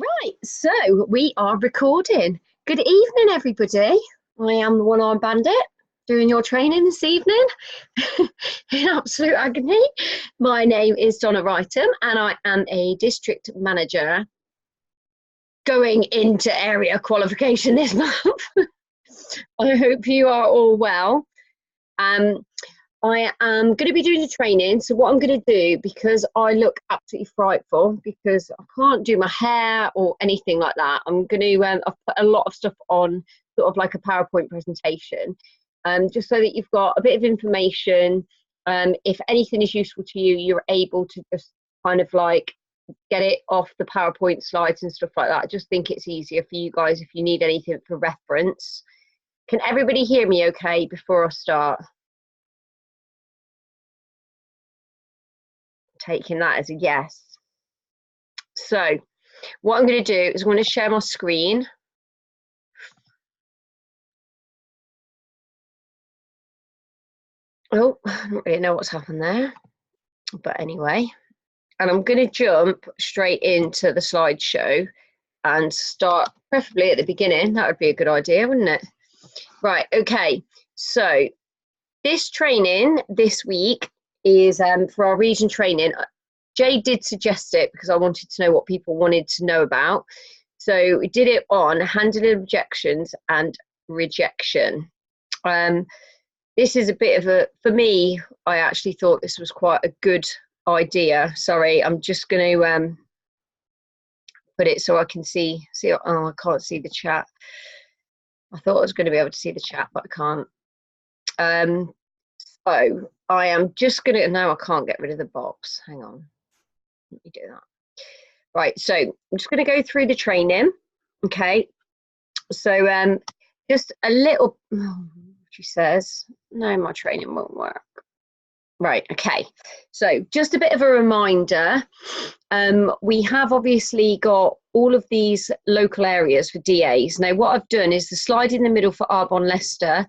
Right, so we are recording. Good evening, everybody. I am the one-armed bandit doing your training this evening in absolute agony. My name is Donna Wrighton, and I am a district manager going into area qualification this month. I hope you are all well. I am going to be doing the training. So what I'm going to do, because I look absolutely frightful, because I can't do my hair or anything like that, I'm going to, I've put a lot of stuff on sort of like a PowerPoint presentation, just so that you've got a bit of information. If anything is useful to you, you're able to just kind of like get it off the PowerPoint slides and stuff like that. I just think it's easier for you guys if you need anything for reference. Can everybody hear me okay before I start? Taking that as a yes. So what I'm going to do is I'm going to share my screen. Oh, I don't really know what's happened there, but anyway, and I'm going to jump straight into the slideshow and start preferably at the beginning. That would be a good idea, wouldn't it? Right, okay, so this training this week is for our region training. Jay did suggest it because I wanted to know what people wanted to know about. So we did it on handling objections and rejection. This is a bit of a, for me, I actually thought this was quite a good idea. Sorry, I'm just going to put it so I can see, oh, I can't see the chat. I thought I was going to be able to see the chat, but I can't. So I am just going to, no, I can't get rid of the box. Hang on. Let me do that. Right, so I'm just going to go through the training. Okay. So just a little, she says, no, my training won't work. Right, okay. So just a bit of a reminder. We have obviously got all of these local areas for DAs. Now, what I've done is the slide in the middle for Arbonne Leicester.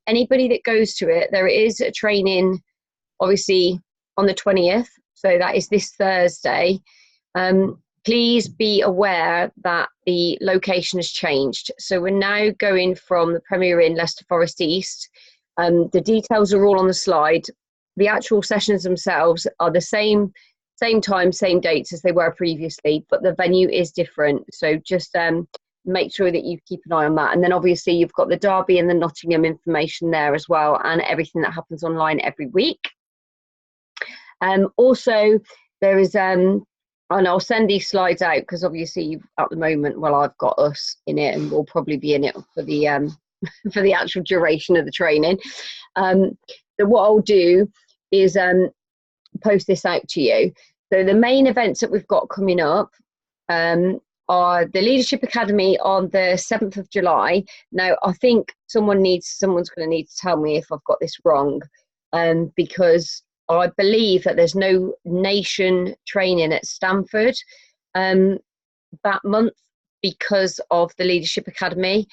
Anybody that goes to it, there is a training, obviously, on the 20th. So that is this Thursday. Please be aware that the location has changed. So we're now going from the Premier Inn, Leicester Forest East. The details are all on the slide. The actual sessions themselves are the same time, same dates as they were previously, but the venue is different. So just make sure that you keep an eye on that. And then obviously you've got the Derby and the Nottingham information there as well, and everything that happens online every week. Also, there is, and I'll send these slides out because obviously at the moment, well, I've got us in it and we'll probably be in it for the for the actual duration of the training. So what I'll do is post this out to you. So the main events that we've got coming up are the Leadership Academy on the 7th of July. Now, I think someone's going to need to tell me if I've got this wrong, because I believe that there's no nation training at Stamford that month because of the Leadership Academy.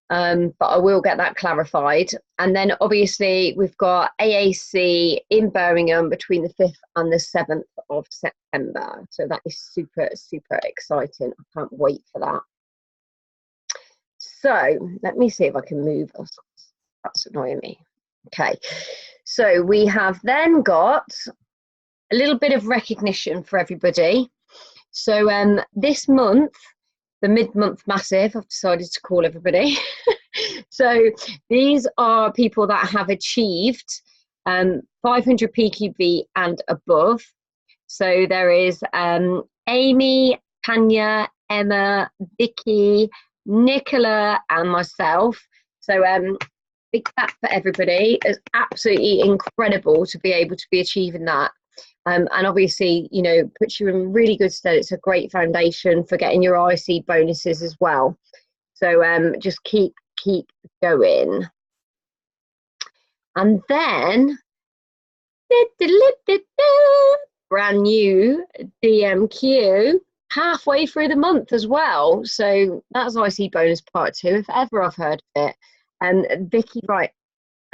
But I will get that clarified. And then obviously we've got AAC in Birmingham between the 5th and the 7th of September. So that is super, super exciting. I can't wait for that. So let me see if I can move us. That's annoying me. Okay. So we have then got a little bit of recognition for everybody. So this month, the mid-month massive, I've decided to call everybody. So these are people that have achieved 500 PQB and above. So there is Amy, Tanya, Emma, Vicky, Nicola, and myself. So big clap for everybody. It's absolutely incredible to be able to be achieving that. And obviously, you know, puts you in really good stead. It's a great foundation for getting your IC bonuses as well. So just keep going. And then, brand new DMQ halfway through the month as well. So that's IC bonus part 2, if ever I've heard of it. And Vicky, right.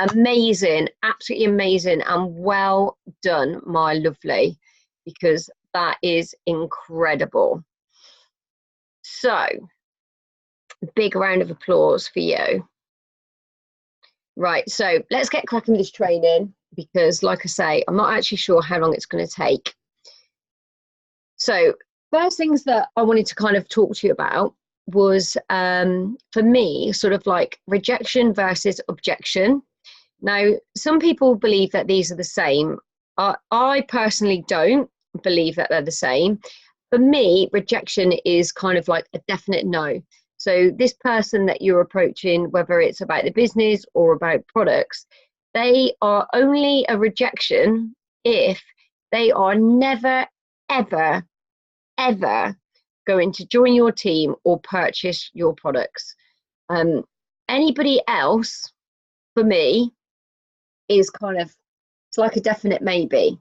Amazing, absolutely amazing, and well done, my lovely, because that is incredible. So, big round of applause for you. Right, so let's get cracking with this training, because like I say, I'm not actually sure how long it's going to take. So first things that I wanted to kind of talk to you about was, for me, sort of like rejection versus objection. Now, some people believe that these are the same. I personally don't believe that they're the same. For me, rejection is kind of like a definite no. So this person that you're approaching, whether it's about the business or about products, they are only a rejection if they are never, ever, ever going to join your team or purchase your products. Anybody else, for me, is kind of, it's like a definite maybe,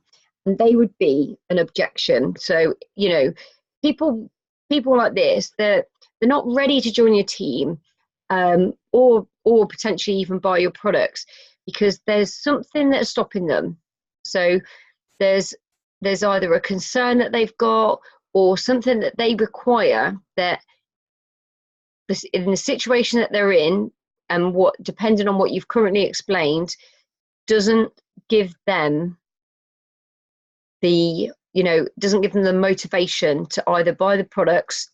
and they would be an objection. So, you know, people like this, they're not ready to join your team, or potentially even buy your products, because there's something that's stopping them. So there's either a concern that they've got, or something that they require that in the situation that they're in, and what, depending on what you've currently explained, doesn't give them the, doesn't give them the motivation to either buy the products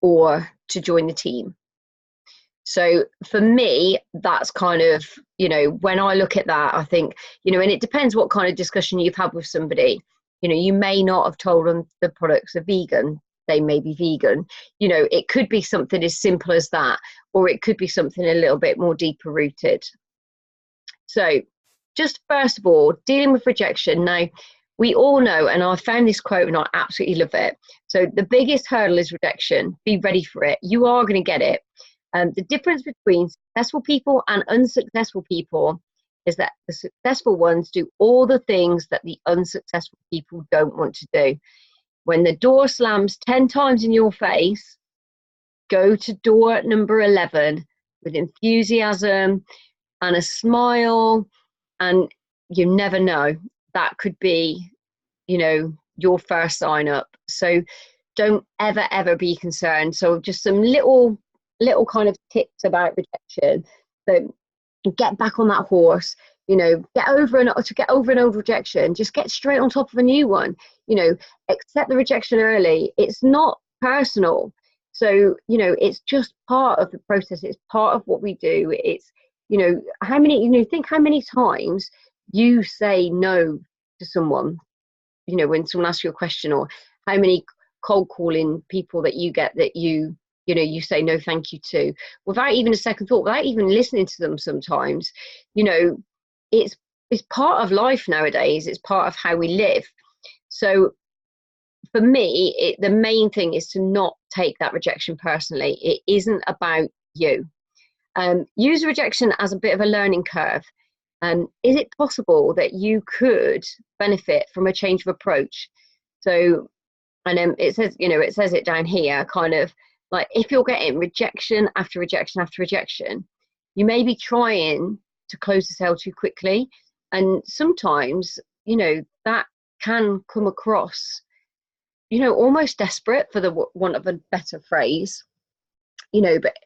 or to join the team. So for me, that's kind of, when I look at that, I think, and it depends what kind of discussion you've had with somebody. You may not have told them the products are vegan. They may be vegan. It could be something as simple as that, or it could be something a little bit more deeper rooted. So just first of all, dealing with rejection. Now, we all know, and I found this quote and I absolutely love it. So the biggest hurdle is rejection. Be ready for it. You are going to get it. The difference between successful people and unsuccessful people is that the successful ones do all the things that the unsuccessful people don't want to do. When the door slams 10 times in your face, go to door number 11 with enthusiasm and a smile, and you never know, that could be, your first sign up. So don't ever be concerned. So just some little kind of tips about rejection. So get back on that horse, get over an old rejection, just get straight on top of a new one. Accept the rejection early. It's not personal. So, it's just part of the process. It's part of what we do. It's, think how many times you say no to someone, when someone asks you a question, or how many cold calling people that you get that you say no thank you to, without even a second thought, without even listening to them sometimes. It's part of life nowadays. It's part of how we live. So for me, the main thing is to not take that rejection personally. It isn't about you. Use rejection as a bit of a learning curve. Is it possible that you could benefit from a change of approach? So, and it says it down here, kind of like, if you're getting rejection after rejection after rejection, you may be trying to close the sale too quickly. And sometimes, that can come across, almost desperate, for the want of a better phrase, but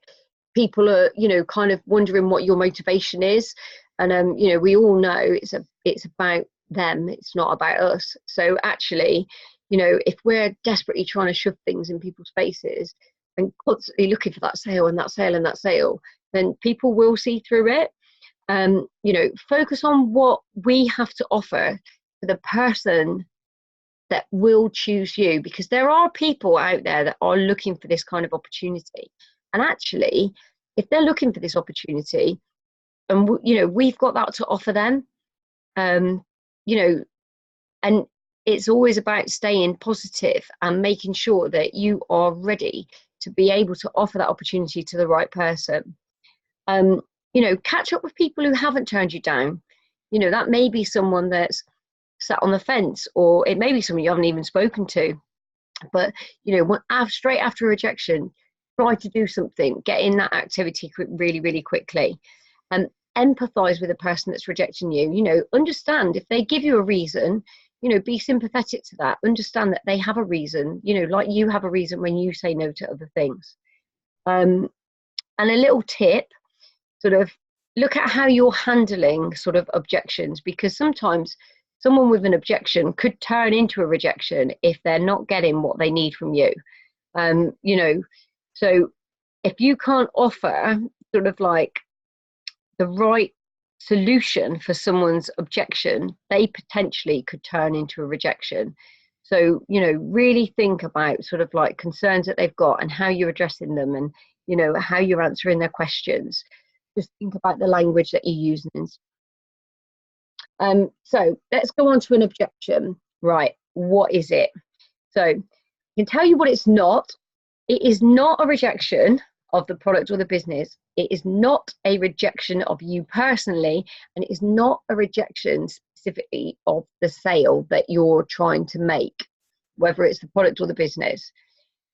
people are, kind of wondering what your motivation is. And, we all know it's about them. It's not about us. So actually, if we're desperately trying to shove things in people's faces and constantly looking for that sale and that sale and that sale, then people will see through it. Focus on what we have to offer for the person that will choose you, because there are people out there that are looking for this kind of opportunity. And actually, if they're looking for this opportunity, and we've got that to offer them, and it's always about staying positive and making sure that you are ready to be able to offer that opportunity to the right person. Catch up with people who haven't turned you down. That may be someone that's sat on the fence, or it may be someone you haven't even spoken to. But, straight after a rejection, try to do something, get in that activity really, really quickly. And empathize with the person that's rejecting you. Understand if they give you a reason, be sympathetic to that. Understand that they have a reason, like you have a reason when you say no to other things. And a little tip, sort of look at how you're handling sort of objections, because sometimes someone with an objection could turn into a rejection if they're not getting what they need from you. So if you can't offer sort of like the right solution for someone's objection, they potentially could turn into a rejection. So, really think about sort of like concerns that they've got and how you're addressing them, and, how you're answering their questions. Just think about the language that you're using. So let's go on to an objection. Right, what is it? So I can tell you what it's not. It is not a rejection of the product or the business. It is not a rejection of you personally, and it is not a rejection specifically of the sale that you're trying to make, whether it's the product or the business.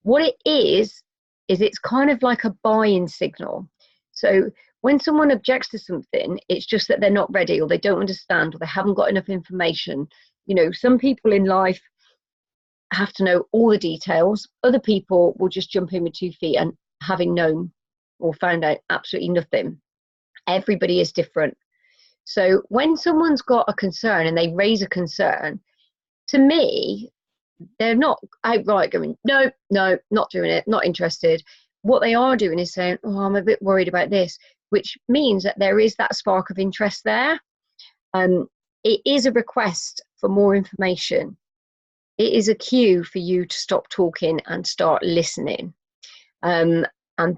What it is it's kind of like a buy-in signal. So when someone objects to something, it's just that they're not ready, or they don't understand, or they haven't got enough information. Some people in life have to know all the details. Other people will just jump in with 2 feet and having known or found out absolutely nothing. Everybody is different. So when someone's got a concern and they raise a concern, to me, they're not outright going, no, not doing it, not interested. What they are doing is saying, oh, I'm a bit worried about this, which means that there is that spark of interest there. It is a request for more information. It is a cue for you to stop talking and start listening, and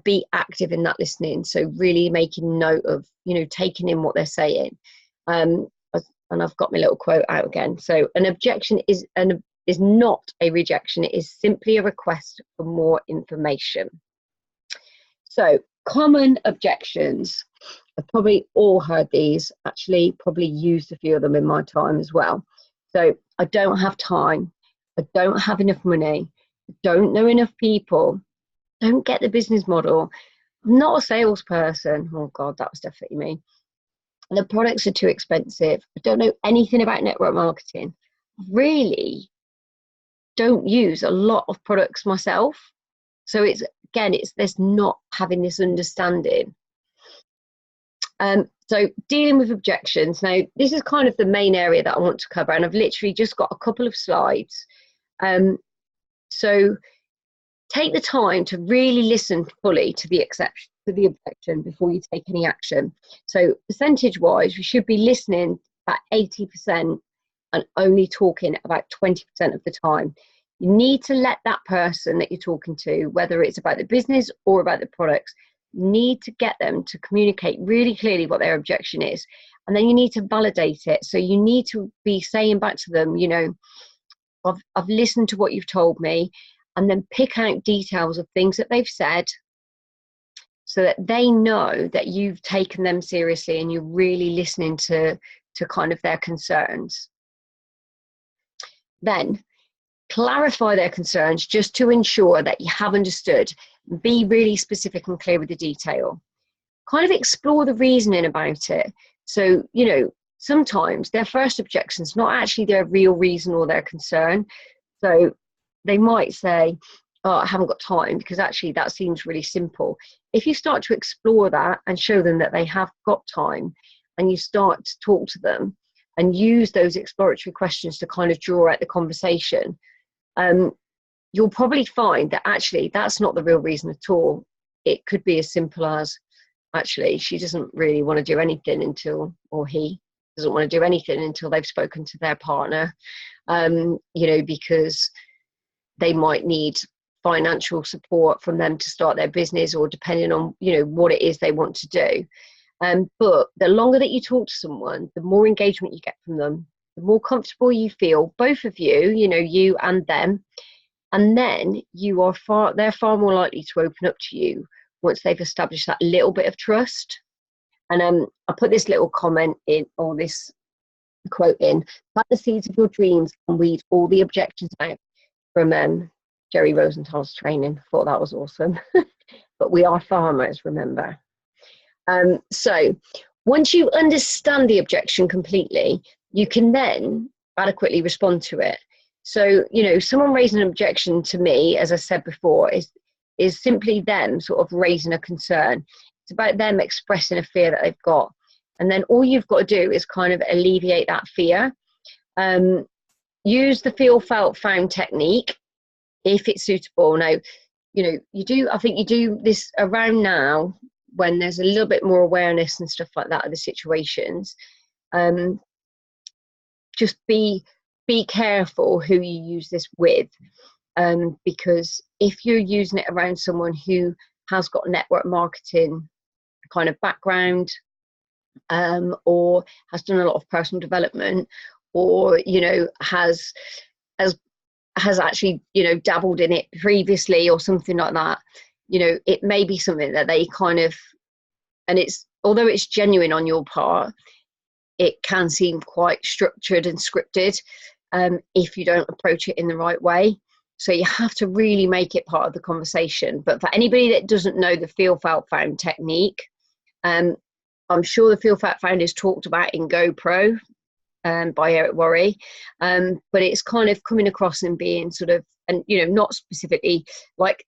be active in that listening. So really making note of, taking in what they're saying. And I've got my little quote out again. So an objection is not a rejection. It is simply a request for more information. So common objections. I've probably all heard these, actually probably used a few of them in my time as well. So I don't have time. I don't have enough money. I don't know enough people. Don't get the business model. I'm not a salesperson. Oh God, that was definitely me. The products are too expensive. I don't know anything about network marketing. Really don't use a lot of products myself. So it's this not having this understanding. So dealing with objections. Now, this is kind of the main area that I want to cover, and I've literally just got a couple of slides. So take the time to really listen fully to the objection before you take any action. So percentage-wise, we should be listening at 80% and only talking about 20% of the time. You need to let that person that you're talking to, whether it's about the business or about the products, need to get them to communicate really clearly what their objection is. And then you need to validate it. So you need to be saying back to them, I've listened to what you've told me, and then pick out details of things that they've said so that they know that you've taken them seriously and you're really listening to kind of their concerns. Then clarify their concerns just to ensure that you have understood. Be really specific and clear with the detail. Kind of explore the reasoning about it. So, sometimes their first objection is not actually their real reason or their concern. So they might say, oh, I haven't got time, because actually that seems really simple. If you start to explore that and show them that they have got time, and you start to talk to them and use those exploratory questions to kind of draw out the conversation, you'll probably find that actually that's not the real reason at all. It could be as simple as, actually, she doesn't really want to do anything until, or he doesn't want to do anything until they've spoken to their partner, because they might need financial support from them to start their business, or depending on, what it is they want to do. But the longer that you talk to someone, the more engagement you get from them, the more comfortable you feel, both of you, you and them. And then they're far more likely to open up to you once they've established that little bit of trust. And I put this little comment in, or this quote in: plant the seeds of your dreams and weed all the objections out, from Jerry Rosenthal's training. I thought that was awesome. But we are farmers, remember. So once you understand the objection completely, you can then adequately respond to it. So, you know, someone raising an objection to me, as I said before, is simply them sort of raising a concern. It's about them expressing a fear that they've got. And then all you've got to do is kind of alleviate that fear. Use the feel, felt, found technique if it's suitable. Now, you know, I think you do this around now when there's a little bit more awareness and stuff like that of the situations. Just be careful who you use this with, because if you're using it around someone who has got network marketing kind of background, or has done a lot of personal development, or, you know, has actually, you know, dabbled in it previously or something like that, you know, it may be something that they kind of, and it's, although it's genuine on your part, it can seem quite structured and scripted, if you don't approach it in the right way. So you have to really make it part of the conversation. But for anybody that doesn't know the feel, felt, found technique, I'm sure the feel, felt, found is talked about in GoPro, by Eric Worre, but it's kind of coming across and being sort of, and, you know, not specifically like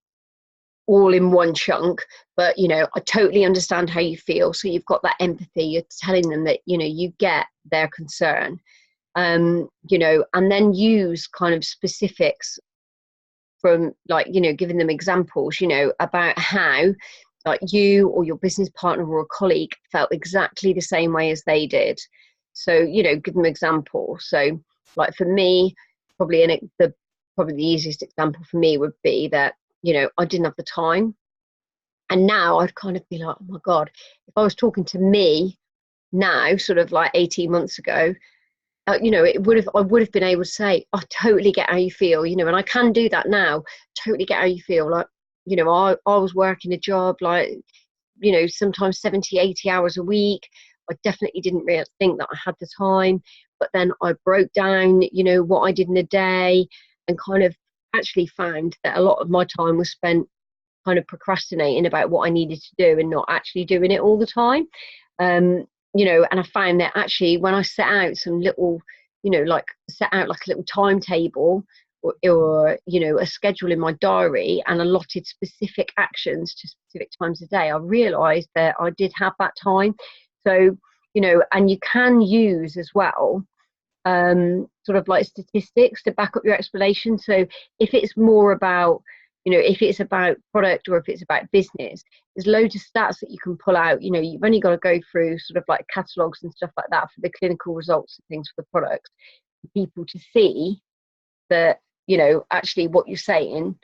all in one chunk, but, you know, I totally understand how you feel. So you've got that empathy, you're telling them that, you know, you get their concern, you know, and then use kind of specifics from, like, you know, giving them examples, you know, about how, like, you or your business partner or a colleague felt exactly the same way as they did. So, you know, give them examples. So, like, for me, probably the easiest example for me would be that, you know, I didn't have the time. And now I'd kind of be like, oh my God, if I was talking to me now, sort of like 18 months ago, you know, I would have been able to say, I totally get how you feel, you know, and I can do that now. Totally get how you feel. Like, you know, I was working a job, like, you know, sometimes 70, 80 hours a week. I definitely didn't really think that I had the time, but then I broke down, you know, what I did in a day, and kind of actually found that a lot of my time was spent kind of procrastinating about what I needed to do and not actually doing it all the time. You know, and I found that actually when I set out some little, you know, like set out like a little timetable, or, you know, a schedule in my diary, and allotted specific actions to specific times a day, I realized that I did have that time. So, you know, and you can use as well, sort of like statistics to back up your explanation. So if it's more about, you know, if it's about product or if it's about business, there's loads of stats that you can pull out. You know, you've only got to go through sort of like catalogs and stuff like that for the clinical results and things for the product, for people to see that, you know, actually what you're saying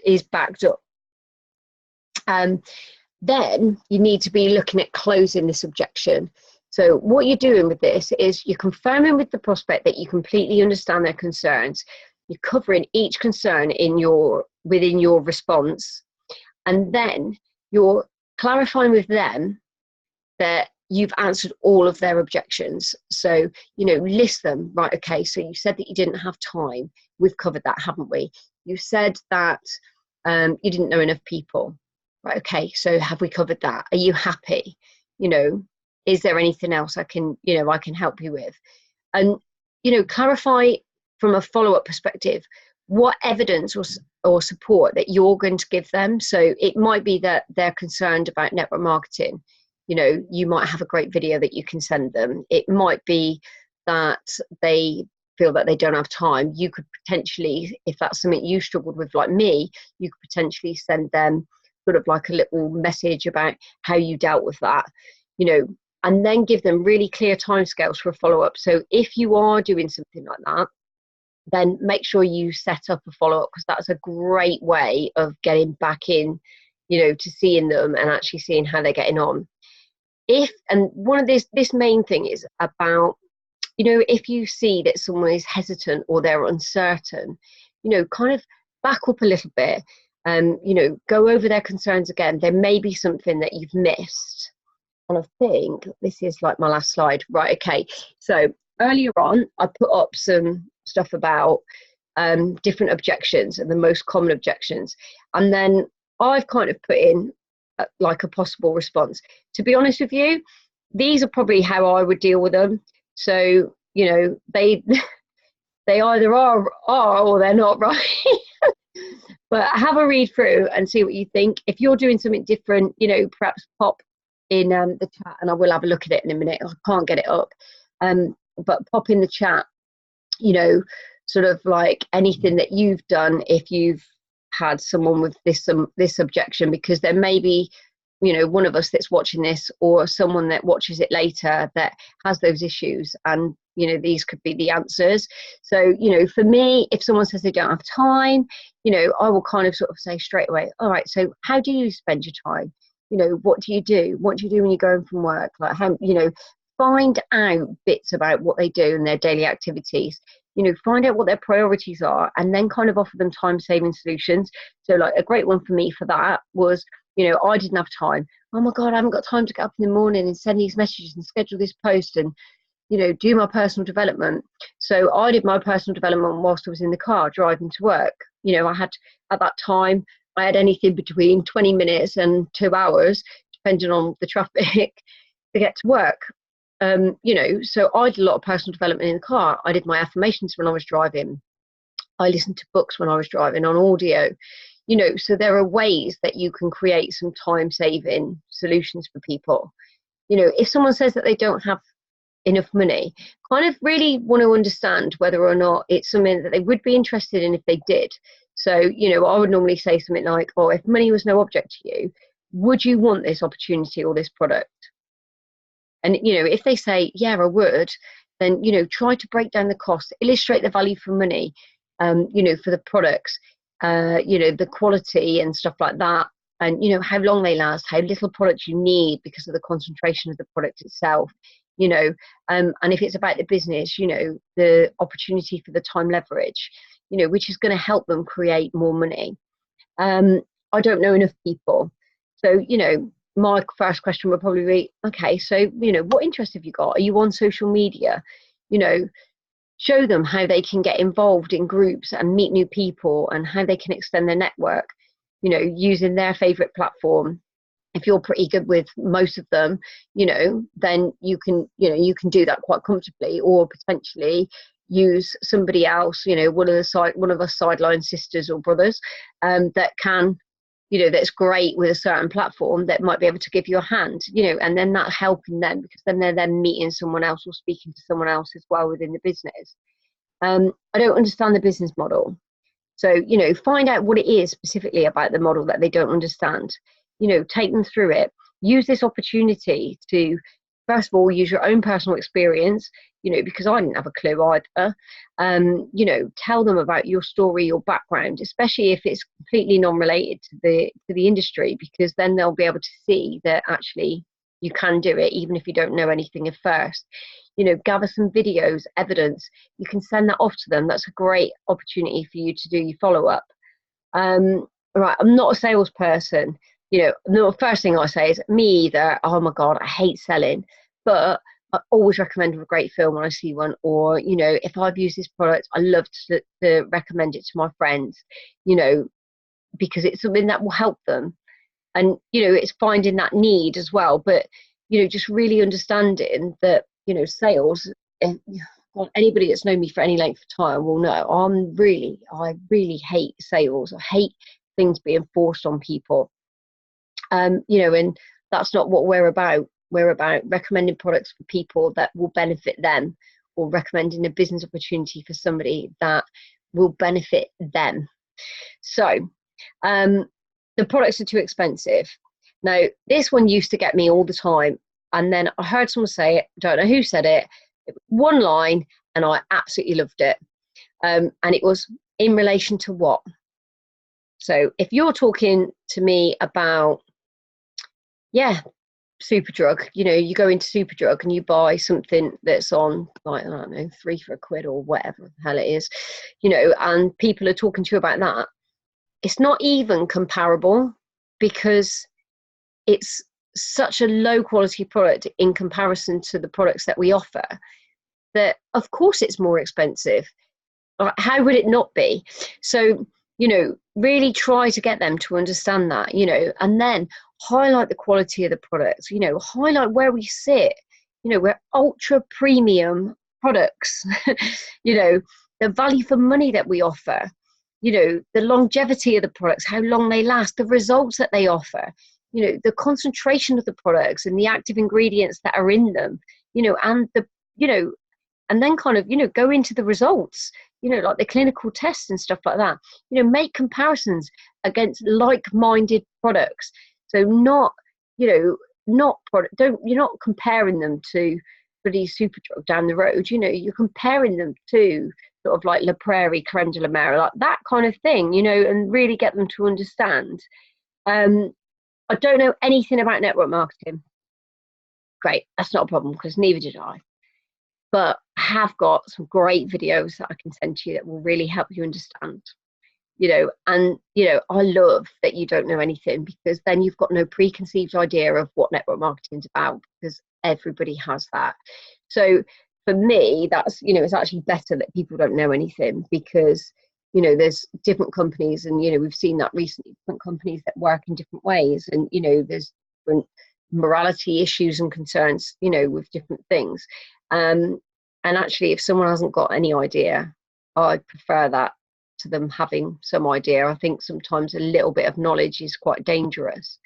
is backed up. Then you need to be looking at closing this objection. So what you're doing with this is you're confirming with the prospect that you completely understand their concerns. You're covering each concern within your response, and then you're clarifying with them that you've answered all of their objections. So, you know, list them. Right, okay, so you said that you didn't have time. We've covered that, haven't we? You said that you didn't know enough people. Right, okay, so have we covered that? Are you happy? You know, is there anything else I can help you with? And, you know, clarify from a follow-up perspective what evidence or support that you're going to give them. So it might be that they're concerned about network marketing. You know, you might have a great video that you can send them. It might be that they feel that they don't have time. You could potentially, if that's something you struggled with like me, you could potentially send them sort of like a little message about how you dealt with that, you know, and then give them really clear timescales for a follow-up. So if you are doing something like that, then make sure you set up a follow-up, because that's a great way of getting back in, you know, to seeing them and actually seeing how they're getting on. And one of this main thing is about, you know, if you see that someone is hesitant or they're uncertain, you know, kind of back up a little bit, you know, go over their concerns again. There may be something that you've missed. And I think this is like my last slide. Right, okay. So earlier on, I put up some stuff about different objections and the most common objections. And then I've kind of put in like a possible response. To be honest with you, these are probably how I would deal with them. So you know, they they either are or they're not, right? But have a read through and see what you think. If you're doing something different, you know, perhaps pop in the chat, and I will have a look at it in a minute. I can't get it up, but pop in the chat, you know, sort of like anything that you've done if you've had someone with this objection, because there may be, you know, one of us that's watching this or someone that watches it later that has those issues, and you know, these could be the answers. So, you know, for me, if someone says they don't have time, you know, I will kind of sort of say straight away, all right, so how do you spend your time? You know, what do you do when you're going from work? Like, how, you know, find out bits about what they do and their daily activities. You know, find out what their priorities are, and then kind of offer them time-saving solutions. So like a great one for me for that was, you know, I didn't have time. Oh my God, I haven't got time to get up in the morning and send these messages and schedule this post and, you know, do my personal development. So I did my personal development whilst I was in the car driving to work. You know, I had, at that time, I had anything between 20 minutes and 2 hours, depending on the traffic, to get to work. You know, so I did a lot of personal development in the car. I did my affirmations when I was driving. I listened to books when I was driving on audio. You know, so there are ways that you can create some time-saving solutions for people. You know, if someone says that they don't have enough money, kind of really want to understand whether or not it's something that they would be interested in if they did. So, you know, I would normally say something like, oh, if money was no object to you, would you want this opportunity or this product? And, you know, if they say, yeah, I would, then, you know, try to break down the cost, illustrate the value for money, you know, for the products, you know, the quality and stuff like that. And, you know, how long they last, how little product you need because of the concentration of the product itself, you know, and if it's about the business, you know, the opportunity for the time leverage, you know, which is going to help them create more money. I don't know enough people. So, you know, my first question would probably be, okay, so, you know, what interest have you got? Are you on social media? You know, show them how they can get involved in groups and meet new people and how they can extend their network, you know, using their favorite platform. If you're pretty good with most of them, you know, then you can do that quite comfortably, or potentially use somebody else, you know, one of us sideline sisters or brothers, that can, you know, that's great with a certain platform that might be able to give you a hand, you know, and then that helping them, because then they're then meeting someone else or speaking to someone else as well within the business. I don't understand the business model. So, you know, find out what it is specifically about the model that they don't understand. You know, take them through it. Use this opportunity to, first of all, use your own personal experience, you know, because I didn't have a clue either. You know, tell them about your story, your background, especially if it's completely non-related to the industry, because then they'll be able to see that actually you can do it, even if you don't know anything at first. You know, gather some videos, evidence. You can send that off to them. That's a great opportunity for you to do your follow-up. Right, I'm not a salesperson. You know, the first thing I say is, me either. Oh my God, I hate selling. But I always recommend a great film when I see one. Or, you know, if I've used this product, I love to recommend it to my friends, you know, because it's something that will help them. And, you know, it's finding that need as well. But, you know, just really understanding that, you know, sales, well, anybody that's known me for any length of time will know I really hate sales. I hate things being forced on people. You know, and that's not what we're about. We're about recommending products for people that will benefit them, or recommending a business opportunity for somebody that will benefit them. So, the products are too expensive. Now, this one used to get me all the time. And then I heard someone say it, don't know who said it, one line, and I absolutely loved it. And it was, in relation to what? So if you're talking to me about, yeah, Superdrug, you know, you go into Superdrug and you buy something that's on, like, I don't know, £3 for £1 or whatever the hell it is, you know, and people are talking to you about that. It's not even comparable, because it's such a low quality product in comparison to the products that we offer, that of course it's more expensive. How would it not be? So, you know, really try to get them to understand that, you know, and then highlight the quality of the products, you know, highlight where we sit. You know, we're ultra premium products, you know, the value for money that we offer, you know, the longevity of the products, how long they last, the results that they offer, you know, the concentration of the products and the active ingredients that are in them, you know, and the, you know, and then kind of, you know, go into the results, you know, like the clinical tests and stuff like that, you know, make comparisons against like-minded products. So not, you know, not product, you're not comparing them to bloody Superdrug down the road, you know, you're comparing them to sort of like La Prairie, Creme de la Mer, like that kind of thing, you know, and really get them to understand. I don't know anything about network marketing. Great, that's not a problem, because neither did I. But I have got some great videos that I can send to you that will really help you understand, you know. And, you know, I love that you don't know anything, because then you've got no preconceived idea of what network marketing is about, because everybody has that. So for me, that's, you know, it's actually better that people don't know anything, because, you know, there's different companies, and, you know, we've seen that recently, different companies that work in different ways, and, you know, there's different morality issues and concerns, you know, with different things. And actually, if someone hasn't got any idea, I'd prefer that to them having some idea. I think sometimes a little bit of knowledge is quite dangerous.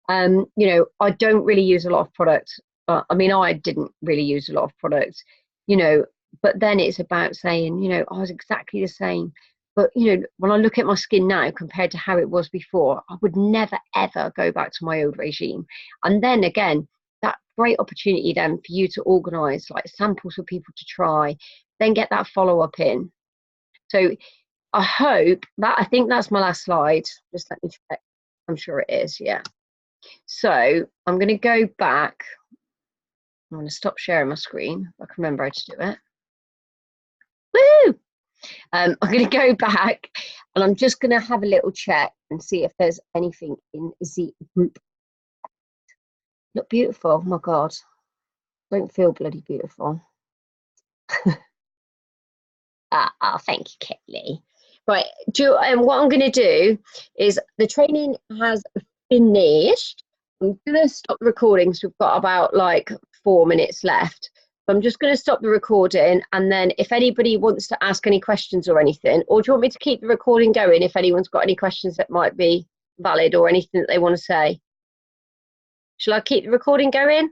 You know, I don't really use a lot of products. I mean, I didn't really use a lot of products, you know, but then it's about saying, you know, I was exactly the same. But, you know, when I look at my skin now compared to how it was before, I would never, ever go back to my old regime. And then again, that great opportunity then for you to organise like samples for people to try, then get that follow-up in. So I hope that, I think that's my last slide. Just let me check. I'm sure it is, yeah. So I'm going to go back. I'm going to stop sharing my screen. I can remember how to do it. Woo! I'm going to go back, and I'm just going to have a little check and see if there's anything in the group. Look beautiful. Oh my God. Don't feel bloody beautiful. Oh, thank you, Kelly. Right. What I'm going to do is, the training has finished. I'm going to stop the recording, so we've got about like 4 minutes left. I'm just going to stop the recording, and then if anybody wants to ask any questions or anything, or do you want me to keep the recording going if anyone's got any questions that might be valid or anything that they want to say? Shall I keep the recording going?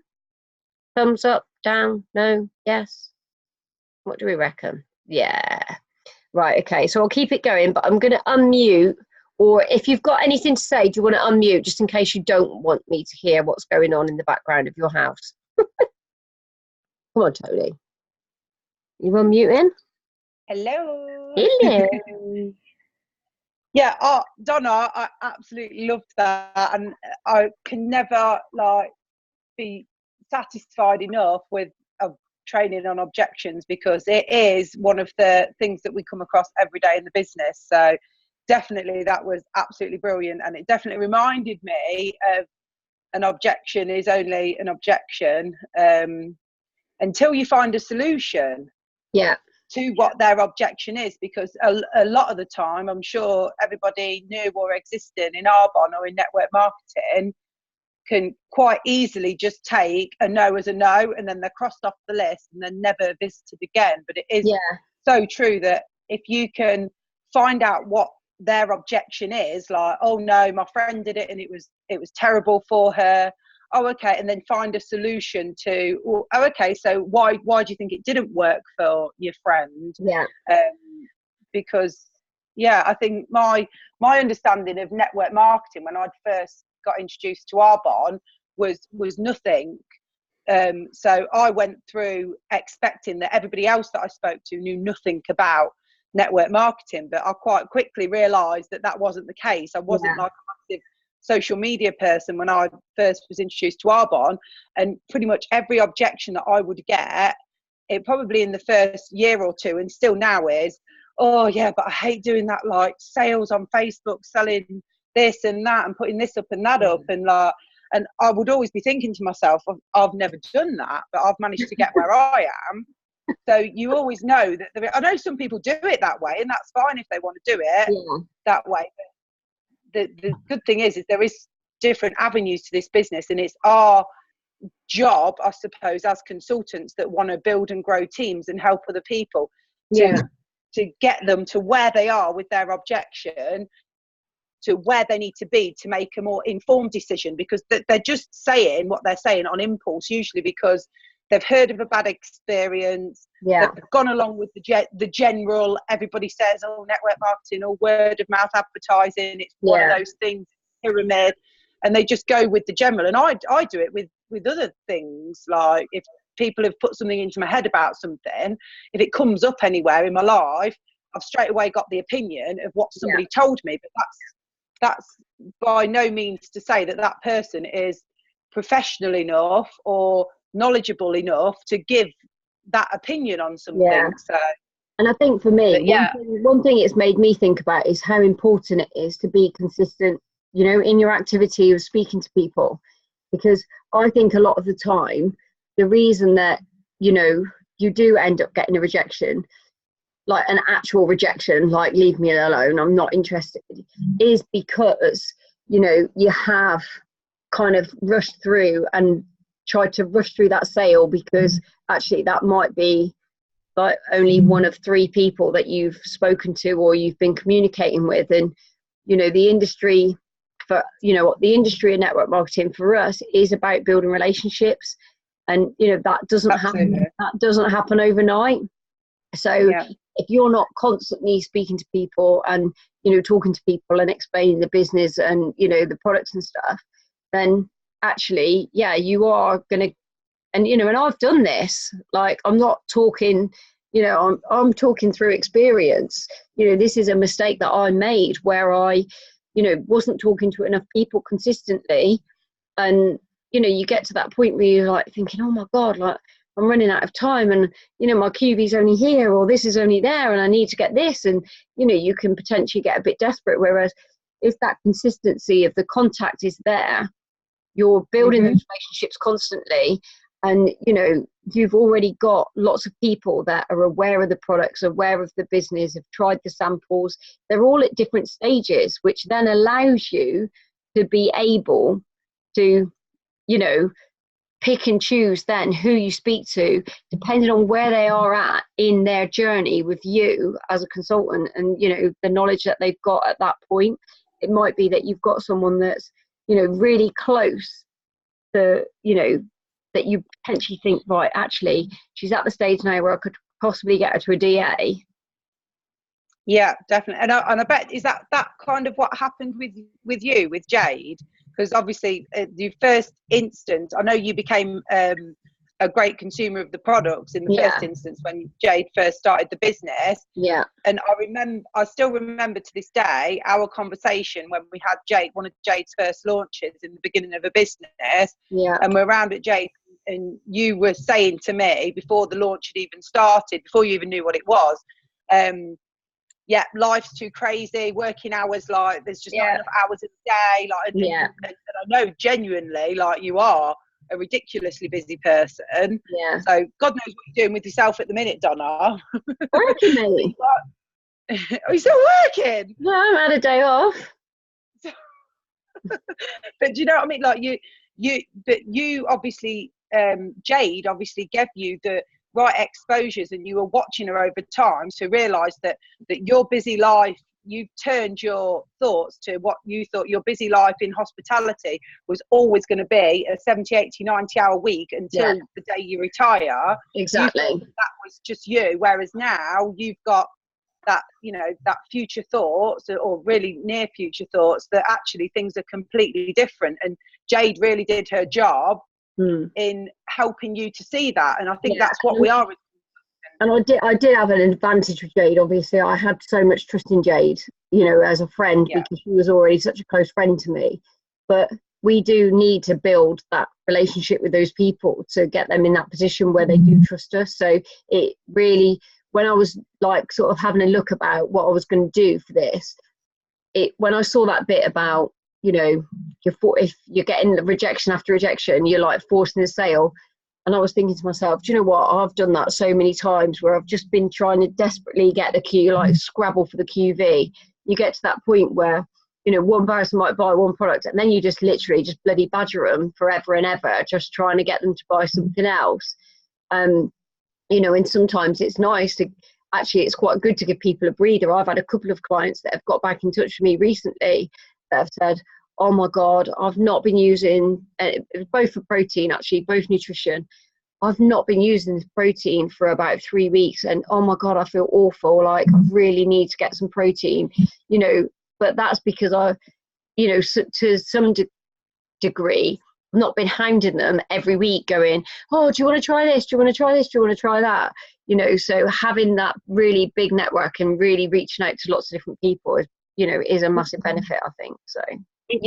Thumbs up, down, no, yes? What do we reckon? Yeah. Right, okay, so I'll keep it going, but I'm going to unmute, or if you've got anything to say, do you want to unmute, just in case you don't want me to hear what's going on in the background of your house? Come on, Tony. You unmuting? Hello. Hello. Yeah, Donna, I absolutely loved that, and I can never like be satisfied enough with training on objections, because it is one of the things that we come across every day in the business. So definitely that was absolutely brilliant, and it definitely reminded me of an objection is only an objection until you find a solution. Yeah. To what their objection is, because a lot of the time, I'm sure everybody new or existing in Arbonne or in network marketing can quite easily just take a no as a no, and then they're crossed off the list and then never visited again. But it is so true that if you can find out what their objection is, like, oh no, my friend did it and it was terrible for her. Oh, okay, and then find a solution to, oh, okay, so why do you think it didn't work for your friend? Yeah. Because, yeah, I think my understanding of network marketing when I'd first got introduced to Arbonne was nothing. So I went through expecting that everybody else that I spoke to knew nothing about network marketing, but I quite quickly realised that wasn't the case. I wasn't like a massive social media person when I first was introduced to Arbonne, and pretty much every objection that I would get, it probably in the first year or two, and still now, is, oh yeah, but I hate doing that, like sales on Facebook, selling this and that and putting this up and that up, and like, and I would always be thinking to myself, I've never done that, but I've managed to get where I am. So you always know that I know some people do it that way, and that's fine if they want to do it that way. But the good thing is there is different avenues to this business, and it's our job, I suppose, as consultants that want to build and grow teams and help other people to get them to where they are with their objection, to where they need to be to make a more informed decision, because they're just saying what they're saying on impulse, usually because they've heard of a bad experience. They've gone along with the general, everybody says, oh, network marketing or word of mouth advertising, it's one of those things, pyramid, and they just go with the general. And I do it with other things. Like, if people have put something into my head about something, if it comes up anywhere in my life, I've straight away got the opinion of what somebody told me. But that's by no means to say that that person is professional enough or knowledgeable enough to give that opinion on something. So, and I think for me, one thing it's made me think about is how important it is to be consistent, you know, in your activity of speaking to people. Because I think a lot of the time, the reason that, you know, you do end up getting a rejection, like an actual rejection, like leave me alone, I'm not interested, is because, you know, you have kind of rushed through and tried to rush through that sale, because actually that might be like only one of 3 people that you've spoken to or you've been communicating with. And, you know, the industry the industry of network marketing for us is about building relationships, and, you know, that doesn't happen overnight. So if you're not constantly speaking to people and, you know, talking to people and explaining the business and, you know, the products and stuff, then actually, you are going to, and, you know, and I've done this, like, I'm not talking, you know, I'm talking through experience. You know, this is a mistake that I made where I, you know, wasn't talking to enough people consistently. And, you know, you get to that point where you're like thinking, oh my God, like, I'm running out of time, and, you know, my QV's only here, or this is only there, and I need to get this. And, you know, you can potentially get a bit desperate. Whereas if that consistency of the contact is there, you're building those relationships constantly, and, you know, you've already got lots of people that are aware of the products, aware of the business, have tried the samples. They're all at different stages, which then allows you to be able to, you know, pick and choose then who you speak to, depending on where they are at in their journey with you as a consultant, and, you know, the knowledge that they've got at that point. It might be that you've got someone that's, you know, really close to, you know, that you potentially think, right, actually, she's at the stage now where I could possibly get her to a DA. Yeah, definitely. And I bet, is that kind of what happened with you, with Jade? Because obviously, the first instance, I know you became a great consumer of the products in the first instance when Jade first started the business. Yeah. And I still remember to this day our conversation when we had Jade, one of Jade's first launches in the beginning of a business. Yeah. And we're around at Jade, and you were saying to me before the launch had even started, before you even knew what it was, life's too crazy, working hours, like there's just not enough hours in the day, like, and I know genuinely, like, you are a ridiculously busy person. Yeah. So God knows what you're doing with yourself at the minute, Donna. Working, mate. Are you still working? No, I had a day off. But do you know what I mean? Like, you obviously, Jade obviously gave you the right exposures, and you were watching her over time to realise that your busy life, you've turned your thoughts to what you thought your busy life in hospitality was always going to be a 70, 80, 90 hour week until the day you retire. Exactly. That was just you. Whereas now you've got that, you know, that future thoughts, or really near future thoughts, that actually things are completely different. And Jade really did her job in helping you to see that. And I think that's what we are. And I did have an advantage with Jade. Obviously, I had so much trust in Jade, you know, as a friend, because she was already such a close friend to me. But we do need to build that relationship with those people to get them in that position where they do trust us. So it really, when I was like sort of having a look about what I was going to do for this, when I saw that bit about, you know, if you're getting rejection after rejection, you're like forcing a sale. And I was thinking to myself, do you know what? I've done that so many times where I've just been trying to desperately get the Q, like scrabble for the QV. You get to that point where you know, one person might buy one product and then you just literally just bloody badger them forever and ever, just trying to get them to buy something else. You know, and sometimes it's nice to actually, it's quite good to give people a breather. I've had a couple of clients that have got back in touch with me recently that have said, oh my God, I've not been using, both for protein actually, both nutrition, I've not been using this protein for about 3 weeks, and oh my God, I feel awful, like I really need to get some protein, you know. But that's because I, you know, to some degree, I've not been hounding them every week going, oh, do you want to try this? Do you want to try this? Do you want to try that? You know, so having that really big network and really reaching out to lots of different people is, you know, is a massive benefit, I think. So it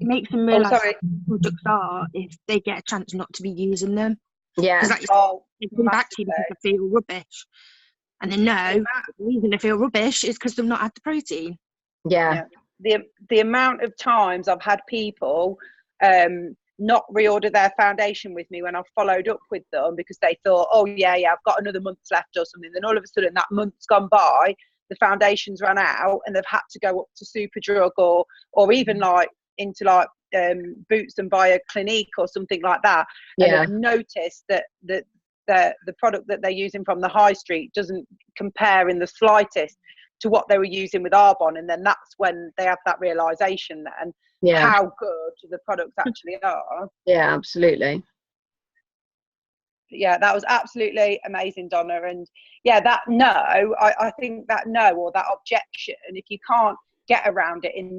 makes them realise sorry. what products are if they get a chance not to be using them. yeah, Because they come back to you because they feel rubbish, and they know the reason they feel rubbish is because they've not had the protein. yeah, The amount of times I've had people not reorder their foundation with me when I've followed up with them because they thought, oh yeah, I've got another month's left or something. Then all of a sudden that month's gone by, the foundation's run out, and they've had to go up to Superdrug or even like into like Boots and buy a Clinique or something like that, and have noticed that the product that they're using from the high street doesn't compare in the slightest to what they were using with Arbonne, and then that's when they have that realization then how good the products actually are. Yeah, absolutely. Yeah, that was absolutely amazing, Donna. And yeah, that no, I think that no, or that objection, if you can't get around it in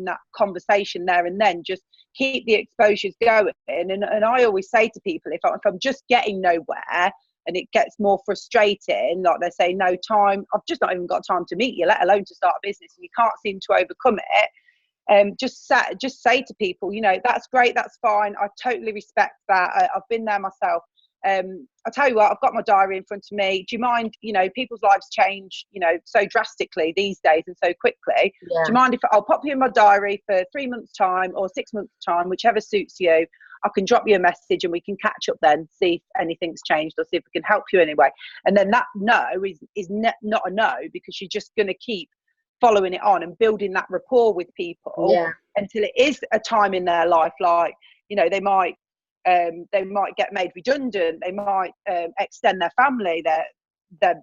that conversation there and then, just keep the exposures going. And I always say to people, if I'm just getting nowhere and it gets more frustrating, like they say, no time, I've just not even got time to meet you, let alone to start a business, and you can't seem to overcome it. Just say to people, you know, that's great, that's fine, I totally respect that. I've been there myself. I'll tell you what, I've got my diary in front of me. Do you mind, you know, people's lives change, you know, so drastically these days and so quickly. Do you mind if I'll pop you in my diary for 3 months time or 6 months time, whichever suits you. I can drop you a message and we can catch up then, see if anything's changed or see if we can help you anyway. And then that no is not a no, because you're just going to keep following it on and building that rapport with people until it is a time in their life, like, you know, they might get made redundant, they might extend their family, their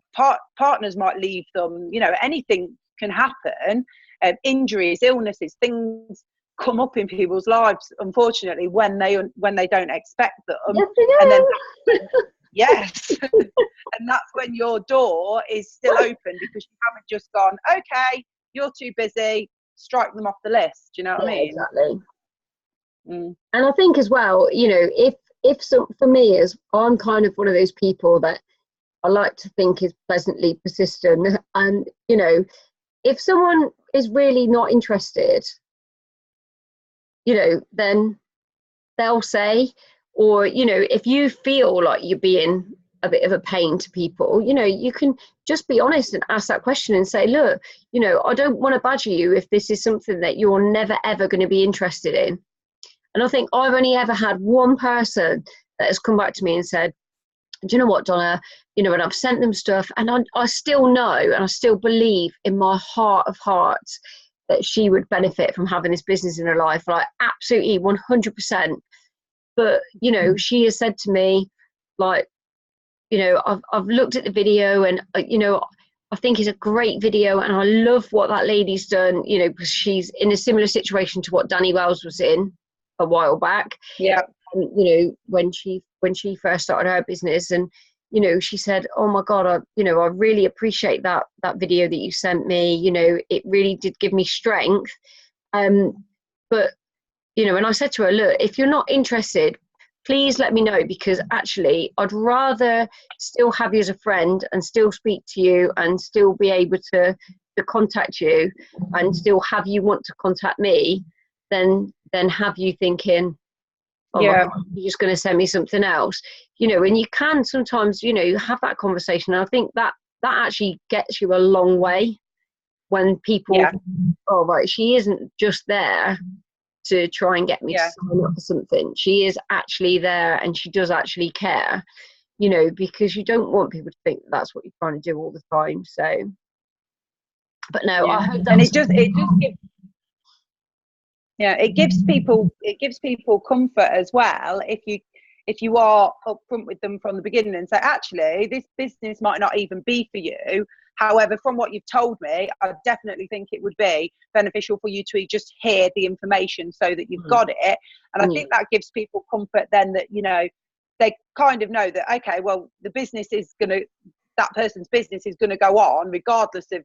partners might leave them, you know, anything can happen. Injuries, illnesses, things come up in people's lives, unfortunately, when they don't expect them. And then yes, and that's when your door is still open, because you haven't just gone, okay, you're too busy, strike them off the list. Do you know what I mean? Exactly. And I think as well, you know, if so, for me, as I'm kind of one of those people that I like to think is pleasantly persistent, and you know, if someone is really not interested, you know, then they'll say, or you know, if you feel like you're being a bit of a pain to people, you know, you can just be honest and ask that question and say, look, you know, I don't want to badger you if this is something that you're never ever going to be interested in. And I think I've only ever had one person that has come back to me and said, do you know what, Donna, you know, and I've sent them stuff, and I still know and I still believe in my heart of hearts that she would benefit from having this business in her life, like absolutely 100%. But, you know, she has said to me, like, you know, I've looked at the video and, you know, I think it's a great video and I love what that lady's done, you know, because she's in a similar situation to what Danny Wells was in a while back. Yeah. And, you know, when she first started her business, and, you know, she said, oh my God, I really appreciate that video that you sent me. You know, it really did give me strength. But, you know, and I said to her, look, if you're not interested, please let me know, because actually I'd rather still have you as a friend and still speak to you and still be able to contact you and still have you want to contact me than have you thinking, oh my God, you're just going to send me something else. You know, and you can sometimes, you know, have that conversation. And I think that actually gets you a long way when people, oh right, she isn't just there to try and get me to sign up for something. She is actually there and she does actually care, you know, because you don't want people to think that's what you're trying to do all the time. So But no, I hope and that's it just gives, it gives people comfort as well if you are upfront with them from the beginning and say, actually, this business might not even be for you. However, from what you've told me, I definitely think it would be beneficial for you to just hear the information so that you've got it. And I think that gives people comfort then that, you know, they kind of know that, okay, well, that person's business is going to go on regardless of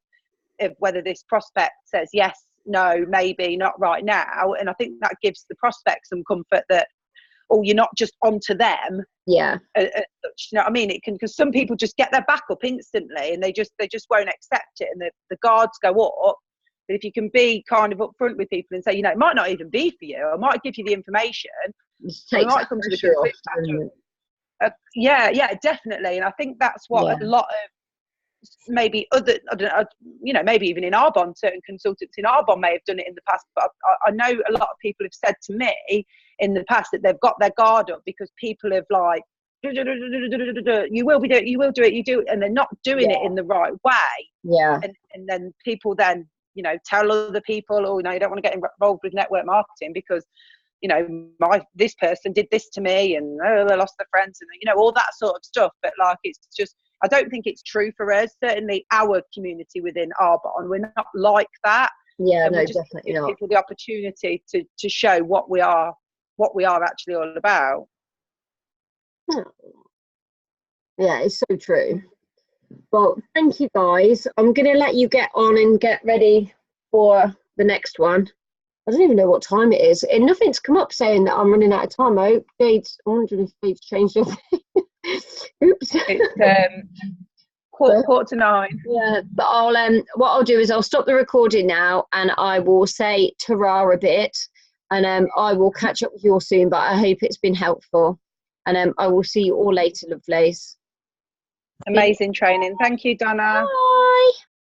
whether this prospect says yes, no, maybe, not right now. And I think that gives the prospect some comfort that, oh, you're not just onto them. Yeah. You know what I mean? It can, because some people just get their back up instantly and they just won't accept it, and the guards go up. But if you can be kind of upfront with people and say, you know, it might not even be for you, I might give you the information, we might come to the conclusion. Yeah, definitely. And I think that's what a lot of maybe other, I don't know, you know, maybe even in Arbonne, certain consultants in Arbonne may have done it in the past, but I know a lot of people have said to me in the past that they've got their guard up because people have like, you will do it, you do it, and they're not doing it in the right way. And then people then, you know, tell other people, oh, no, you don't want to get involved with network marketing because, you know, this person did this to me, and they lost their friends, and, you know, all that sort of stuff. But like, it's just, I don't think it's true for us. Certainly our community within Arbonne, we're not like that. Yeah, no, definitely not. People the opportunity to show what we are actually all about. Yeah, it's so true. Well, thank you guys. I'm going to let you get on and get ready for the next one. I don't even know what time it is, and nothing's come up saying that I'm running out of time. I wondering if Jade's changed anything. Oops. It's quarter to 9. Yeah, but what I'll do is I'll stop the recording now, and I will say ta-ra a bit, and I will catch up with you all soon. But I hope it's been helpful, and I will see you all later, lovelies. Amazing training. Thank you, Donna. Bye.